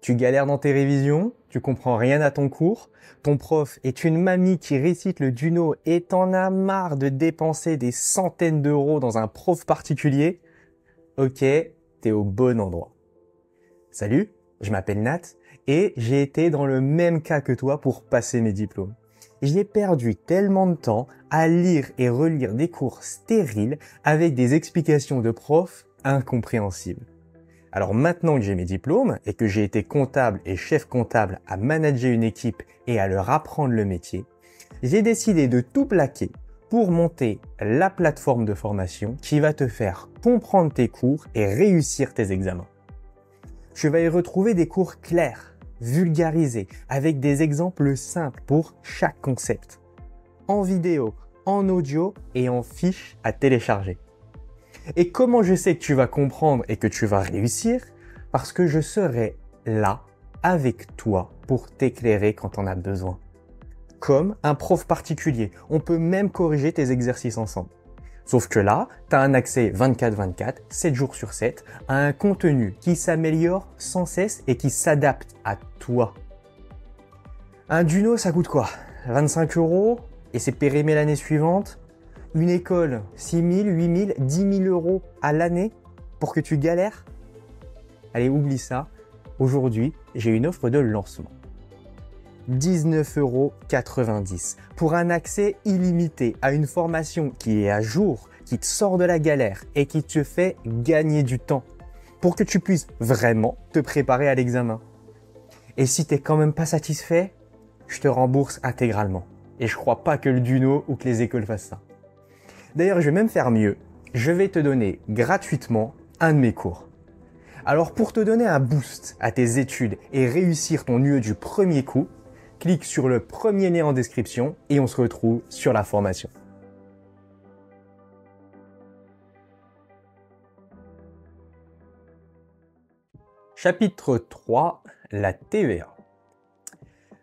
Tu galères dans tes révisions, tu comprends rien à ton cours, ton prof est une mamie qui récite le Duno et t'en as marre de dépenser des centaines d'euros dans un prof particulier. Ok, t'es au bon endroit. Salut, je m'appelle Nat et j'ai été dans le même cas que toi pour passer mes diplômes. J'ai perdu tellement de temps à lire et relire des cours stériles avec des explications de profs incompréhensibles. Alors maintenant que j'ai mes diplômes et que j'ai été comptable et chef comptable à manager une équipe et à leur apprendre le métier, j'ai décidé de tout plaquer pour monter la plateforme de formation qui va te faire comprendre tes cours et réussir tes examens. Je vais y retrouver des cours clairs, vulgarisés, avec des exemples simples pour chaque concept, en vidéo, en audio et en fiche à télécharger. Et comment je sais que tu vas comprendre et que tu vas réussir? Parce que je serai là, avec toi, pour t'éclairer quand on a besoin. Comme un prof particulier, on peut même corriger tes exercices ensemble. Sauf que là, tu as un accès 24/24, 7 jours sur 7, à un contenu qui s'améliore sans cesse et qui s'adapte à toi. Un Duno, ça coûte quoi? 25 € et c'est périmé l'année suivante? Une école, 6 000, 8 000, 10 000 euros à l'année pour que tu galères? Allez, oublie ça. Aujourd'hui, j'ai une offre de lancement. 19,90 € pour un accès illimité à une formation qui est à jour, qui te sort de la galère et qui te fait gagner du temps pour que tu puisses vraiment te préparer à l'examen. Et si tu n'es quand même pas satisfait, je te rembourse intégralement. Et je crois pas que le Duno ou que les écoles fassent ça. D'ailleurs, je vais même faire mieux. Je vais te donner gratuitement un de mes cours. Alors pour te donner un boost à tes études et réussir ton UE du premier coup, clique sur le premier lien en description et on se retrouve sur la formation. Chapitre 3, la TVA.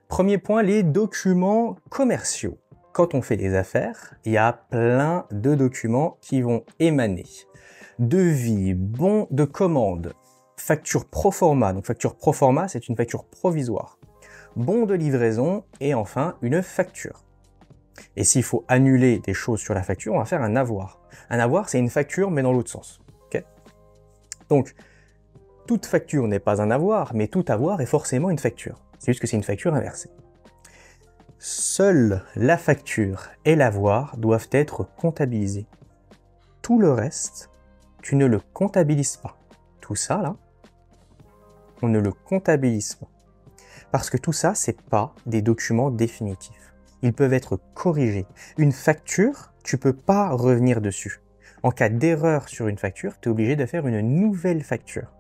Premier point, les documents commerciaux. Quand on fait des affaires, il y a plein de documents qui vont émaner. Devis, bons de commande, facture pro forma. Donc facture pro forma, c'est une facture provisoire. Bon de livraison et enfin une facture. Et s'il faut annuler des choses sur la facture, on va faire un avoir. Un avoir, c'est une facture mais dans l'autre sens. Okay? Donc, toute facture n'est pas un avoir, mais tout avoir est forcément une facture. C'est juste que c'est une facture inversée. Seule la facture et l'avoir doivent être comptabilisés. Tout le reste, tu ne le comptabilises pas. Tout ça, là, on ne le comptabilise pas. Parce que tout ça, c'est pas des documents définitifs. Ils peuvent être corrigés. Une facture, tu peux pas revenir dessus. En cas d'erreur sur une facture, tu es obligé de faire une nouvelle facture.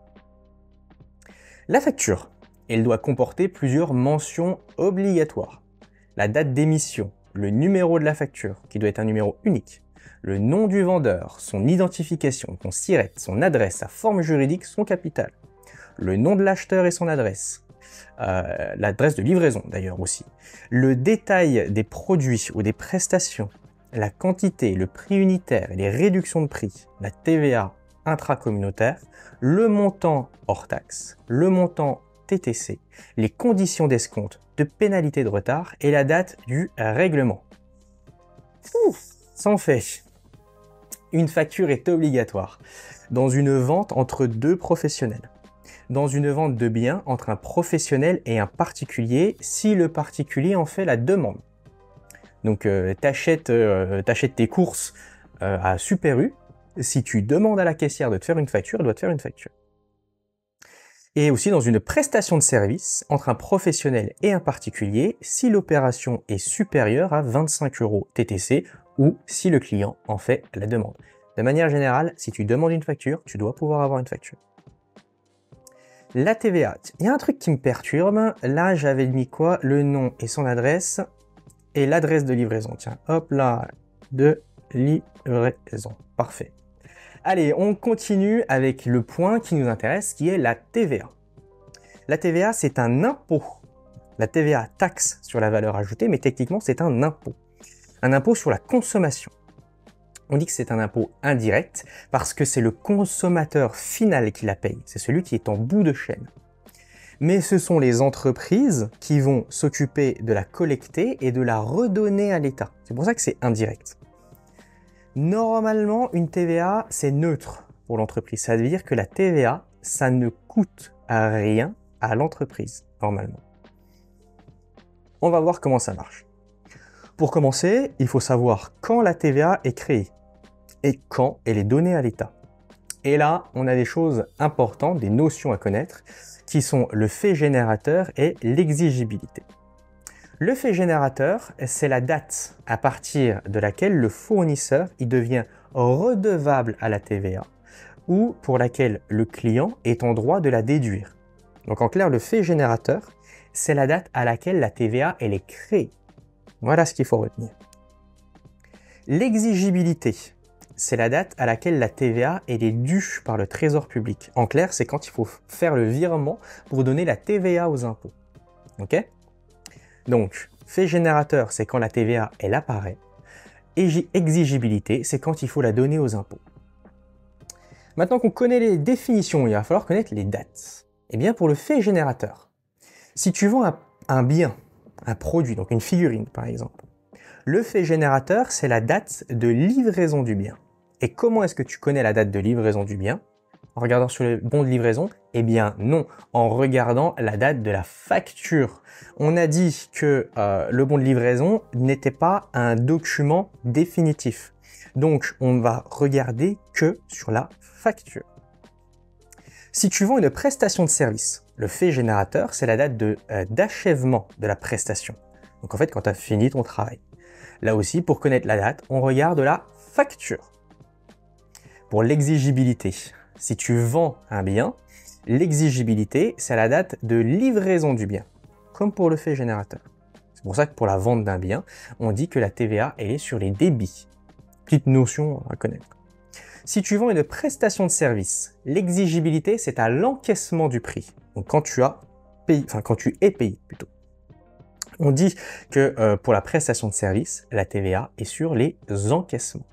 La facture, elle doit comporter plusieurs mentions obligatoires. La date d'émission, le numéro de la facture, qui doit être un numéro unique, le nom du vendeur, son identification, son SIRET, son adresse, sa forme juridique, son capital, le nom de l'acheteur et son adresse, l'adresse de livraison d'ailleurs aussi, le détail des produits ou des prestations, la quantité, le prix unitaire et les réductions de prix, la TVA intracommunautaire, le montant hors taxe, le montant TTC, les conditions d'escompte, de pénalité de retard et la date du règlement. Ça en fait. Une facture est obligatoire dans une vente entre deux professionnels. Dans une vente de biens entre un professionnel et un particulier, si le particulier en fait la demande. Donc t'achètes tes courses à Super U, si tu demandes à la caissière de te faire une facture, elle doit te faire une facture. Et aussi dans une prestation de service entre un professionnel et un particulier, si l'opération est supérieure à 25 € TTC ou si le client en fait la demande. De manière générale, si tu demandes une facture, tu dois pouvoir avoir une facture. La TVA, il y a un truc qui me perturbe. Là, j'avais mis quoi? Le nom et son adresse et l'adresse de livraison. Tiens, hop là, de livraison. Parfait. Allez, on continue avec le point qui nous intéresse, qui est la TVA. La TVA, c'est un impôt. La TVA taxe sur la valeur ajoutée, mais techniquement, c'est un impôt. Un impôt sur la consommation. On dit que c'est un impôt indirect parce que c'est le consommateur final qui la paye. C'est celui qui est en bout de chaîne. Mais ce sont les entreprises qui vont s'occuper de la collecter et de la redonner à l'État. C'est pour ça que c'est indirect. Normalement, une TVA, c'est neutre pour l'entreprise. Ça veut dire que la TVA, ça ne coûte à rien à l'entreprise, normalement. On va voir comment ça marche. Pour commencer, il faut savoir quand la TVA est créée et quand elle est donnée à l'État. Et là, on a des choses importantes, des notions à connaître, qui sont le fait générateur et l'exigibilité. Le fait générateur, c'est la date à partir de laquelle le fournisseur il devient redevable à la TVA ou pour laquelle le client est en droit de la déduire. Donc en clair, le fait générateur, c'est la date à laquelle la TVA elle est créée. Voilà ce qu'il faut retenir. L'exigibilité, c'est la date à laquelle la TVA elle est due par le Trésor public. En clair, c'est quand il faut faire le virement pour donner la TVA aux impôts. Ok ? Donc, fait générateur, c'est quand la TVA elle apparaît. Et exigibilité, c'est quand il faut la donner aux impôts. Maintenant qu'on connaît les définitions, il va falloir connaître les dates. Eh bien, pour le fait générateur, si tu vends un bien, un produit, donc une figurine par exemple, le fait générateur, c'est la date de livraison du bien. Et comment est-ce que tu connais la date de livraison du bien? En regardant sur le bon de livraison? Eh bien non, en regardant la date de la facture. On a dit que le bon de livraison n'était pas un document définitif. Donc on va regarder que sur la facture. Si tu vends une prestation de service, le fait générateur, c'est la date d'achèvement de la prestation. Donc en fait, quand tu as fini ton travail. Là aussi, pour connaître la date, on regarde la facture. Pour l'exigibilité, si tu vends un bien, l'exigibilité, c'est la date de livraison du bien, comme pour le fait générateur. C'est pour ça que pour la vente d'un bien, on dit que la TVA, elle est sur les débits. Petite notion à connaître. Si tu vends une prestation de service, l'exigibilité, c'est à l'encaissement du prix. Donc quand tu as payé, enfin quand tu es payé plutôt. On dit que pour la prestation de service, la TVA est sur les encaissements.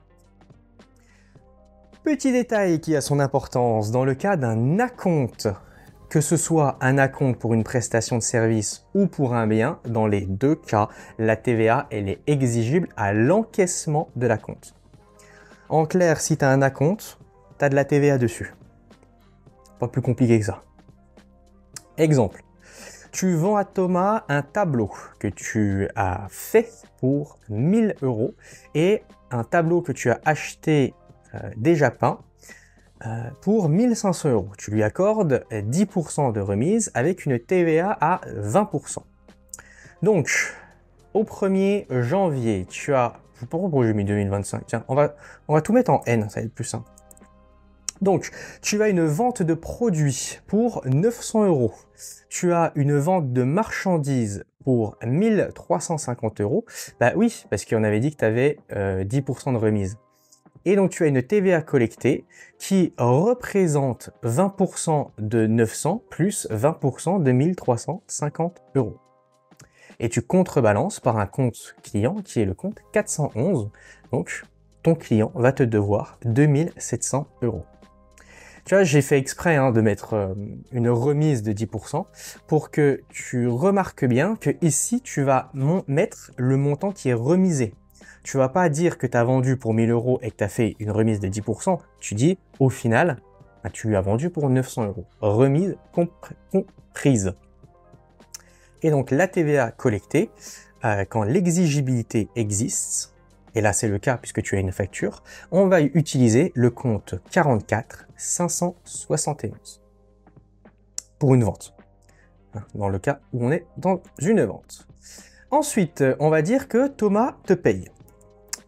Petit détail qui a son importance, dans le cas d'un acompte, que ce soit un acompte pour une prestation de service ou pour un bien, dans les deux cas, la TVA elle est exigible à l'encaissement de l'acompte. En clair, si tu as un acompte, tu as de la TVA dessus. Pas plus compliqué que ça. Exemple, tu vends à Thomas un tableau que tu as fait pour 1000 € et un tableau que tu as acheté déjà peint pour 1500 €. Tu lui accordes 10% de remise avec une TVA à 20%. Donc, au 1er janvier, tu as... Pourquoi j'ai mis 2025? Tiens, on va tout mettre en N, ça va être plus simple. Donc, tu as une vente de produits pour 900 €. Tu as une vente de marchandises pour 1350 €. Bah oui, parce qu'on avait dit que tu avais 10% de remise. Et donc, tu as une TVA collectée qui représente 20% de 900 plus 20% de 1350 €. Et tu contrebalances par un compte client qui est le compte 411. Donc, ton client va te devoir 2700 €. Tu vois, j'ai fait exprès de mettre une remise de 10% pour que tu remarques bien que ici, tu vas mettre le montant qui est remisé. Tu vas pas dire que tu as vendu pour 1000 € et que tu as fait une remise de 10%. Tu dis, au final, tu lui as vendu pour 900 €. Remise comprise. Et donc, la TVA collectée, quand l'exigibilité existe, et là c'est le cas puisque tu as une facture, on va utiliser le compte 44 571 pour une vente. Dans le cas où on est dans une vente. Ensuite, on va dire que Thomas te paye.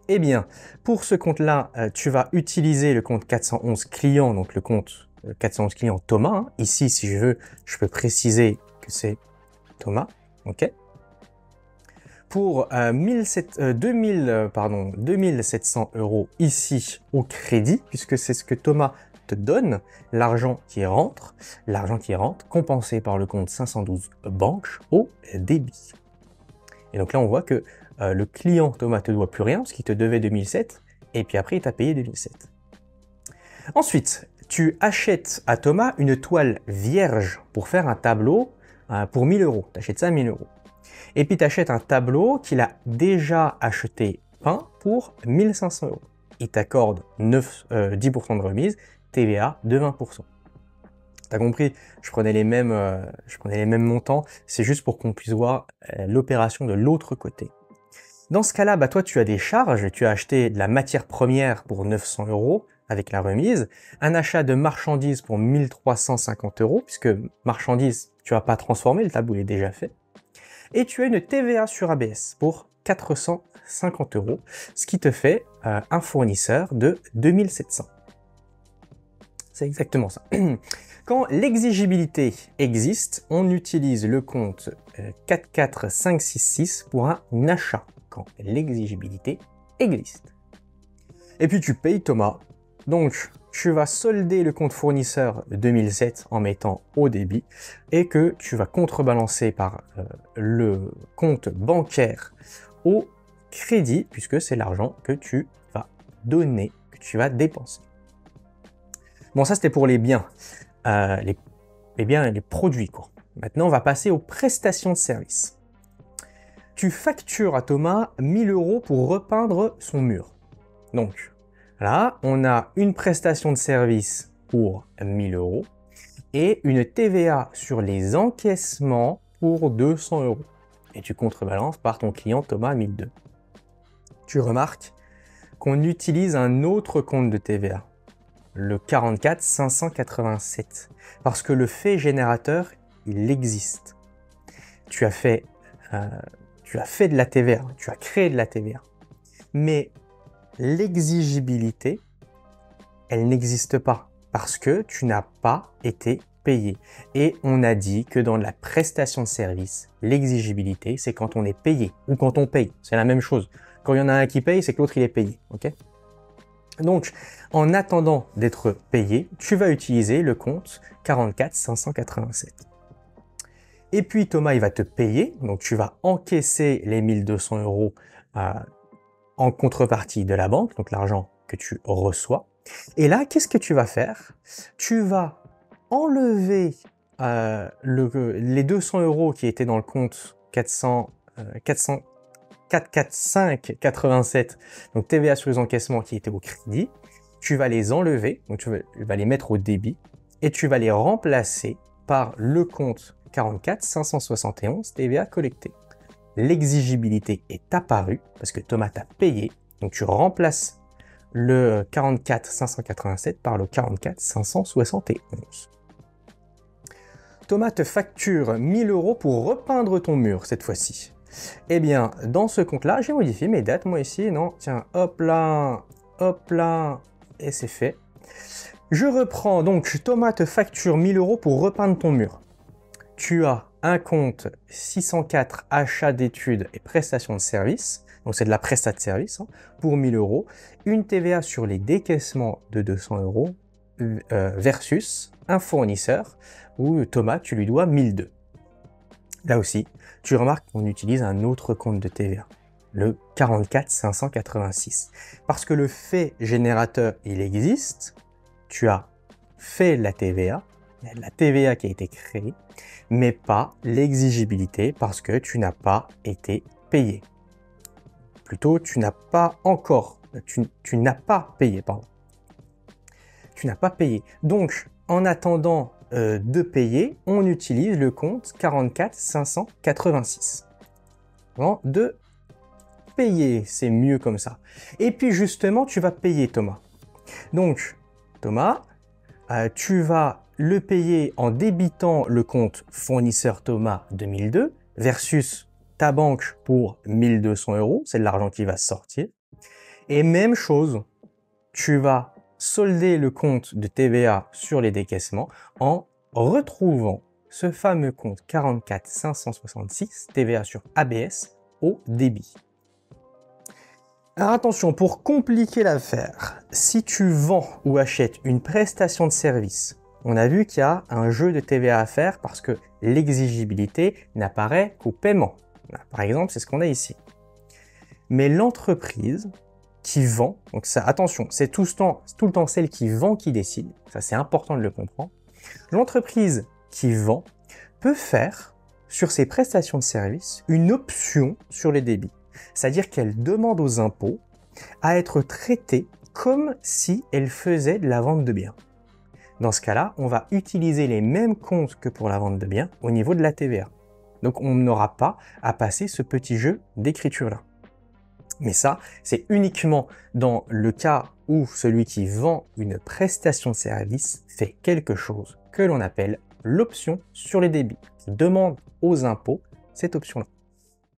Eh bien, pour ce compte-là, tu vas utiliser le compte 411 client, donc le compte 411 client Thomas. Ici, si je veux, je peux préciser que c'est Thomas, ok. Pour 2700 € ici au crédit, puisque c'est ce que Thomas te donne, l'argent qui rentre, compensé par le compte 512 banque au débit. Et donc là, on voit que le client Thomas te doit plus rien, parce qu'il te devait 2007, et puis après, il t'a payé 2007. Ensuite, tu achètes à Thomas une toile vierge pour faire un tableau pour 1000 euros. Tu achètes ça à 1000 euros. Et puis tu achètes un tableau qu'il a déjà acheté peint pour 1500 euros. Il t'accorde 10% de remise, TVA de 20%. T'as compris, je prenais les mêmes montants, c'est juste pour qu'on puisse voir l'opération de l'autre côté. Dans ce cas-là, toi tu as des charges, tu as acheté de la matière première pour 900 euros avec la remise, un achat de marchandises pour 1350 euros, puisque marchandises, tu vas pas transformer, le tableau est déjà fait, et tu as une TVA sur ABS pour 450 euros, ce qui te fait un fournisseur de 2700. C'est exactement ça. Quand l'exigibilité existe, on utilise le compte 44566 pour un achat, quand l'exigibilité existe. Et puis tu payes Thomas. Donc, tu vas solder le compte fournisseur 2007 en mettant au débit et que tu vas contrebalancer par le compte bancaire au crédit, puisque c'est l'argent que tu vas donner, que tu vas dépenser. Bon, ça c'était pour les biens. Les produits, quoi. Maintenant, on va passer aux prestations de service. Tu factures à Thomas 1000 euros pour repeindre son mur. Donc, là, on a une prestation de service pour 1000 euros et une TVA sur les encaissements pour 200 euros. Et tu contrebalances par ton client Thomas 1002. Tu remarques qu'on utilise un autre compte de TVA. Le 44 587, parce que le fait générateur, il existe. Tu as fait de la TVA, tu as créé de la TVA, mais l'exigibilité, elle n'existe pas, parce que tu n'as pas été payé. Et on a dit que dans la prestation de service, l'exigibilité, c'est quand on est payé, ou quand on paye, c'est la même chose. Quand il y en a un qui paye, c'est que l'autre il est payé, ok ? Donc, en attendant d'être payé, tu vas utiliser le compte 44 587. Et puis Thomas, il va te payer, donc tu vas encaisser les 1200 euros en contrepartie de la banque, donc l'argent que tu reçois. Et là, qu'est-ce que tu vas faire? Tu vas enlever les 200 euros qui étaient dans le compte 445,87, donc TVA sur les encaissements qui étaient au crédit, tu vas les enlever, donc tu vas les mettre au débit, et tu vas les remplacer par le compte 44 571 TVA collecté. L'exigibilité est apparue, parce que Thomas t'a payé, donc tu remplaces le 44 587 par le 44 571. Thomas te facture 1000 euros pour repeindre ton mur cette fois-ci. Eh bien, dans ce compte-là, j'ai modifié mes dates, moi ici, non, tiens, hop là, et c'est fait. Je reprends, donc Thomas te facture 1000 euros pour repeindre ton mur. Tu as un compte 604 achats d'études et prestations de services, donc c'est de la prestat de service, pour 1000 euros, une TVA sur les décaissements de 200 euros, versus un fournisseur où Thomas, tu lui dois 1002. Là aussi, tu remarques qu'on utilise un autre compte de TVA, le 44 586. Parce que le fait générateur, il existe, tu as fait la TVA qui a été créée, mais pas l'exigibilité parce que tu n'as pas été payé. Plutôt, tu n'as pas payé, pardon. Tu n'as pas payé. Donc, en attendant de payer, on utilise le compte 44 586. Bon, de payer, c'est mieux comme ça. Et puis justement, tu vas payer Thomas. Donc, Thomas, tu vas le payer en débitant le compte fournisseur Thomas 2002 versus ta banque pour 1200 euros, c'est de l'argent qui va sortir. Et même chose, tu vas solder le compte de TVA sur les décaissements en retrouvant ce fameux compte 44 566 TVA sur ABS au débit. Alors attention, pour compliquer l'affaire, si tu vends ou achètes une prestation de service, on a vu qu'il y a un jeu de TVA à faire parce que l'exigibilité n'apparaît qu'au paiement. Par exemple, c'est ce qu'on a ici. Mais l'entreprise qui vend, donc ça, attention, c'est tout le temps celle qui vend qui décide, ça c'est important de le comprendre. L'entreprise qui vend peut faire sur ses prestations de service une option sur les débits. C'est-à-dire qu'elle demande aux impôts à être traitée comme si elle faisait de la vente de biens. Dans ce cas-là, on va utiliser les mêmes comptes que pour la vente de biens au niveau de la TVA. Donc on n'aura pas à passer ce petit jeu d'écriture-là. Mais ça, c'est uniquement dans le cas où celui qui vend une prestation de service fait quelque chose que l'on appelle l'option sur les débits, qui demande aux impôts cette option-là.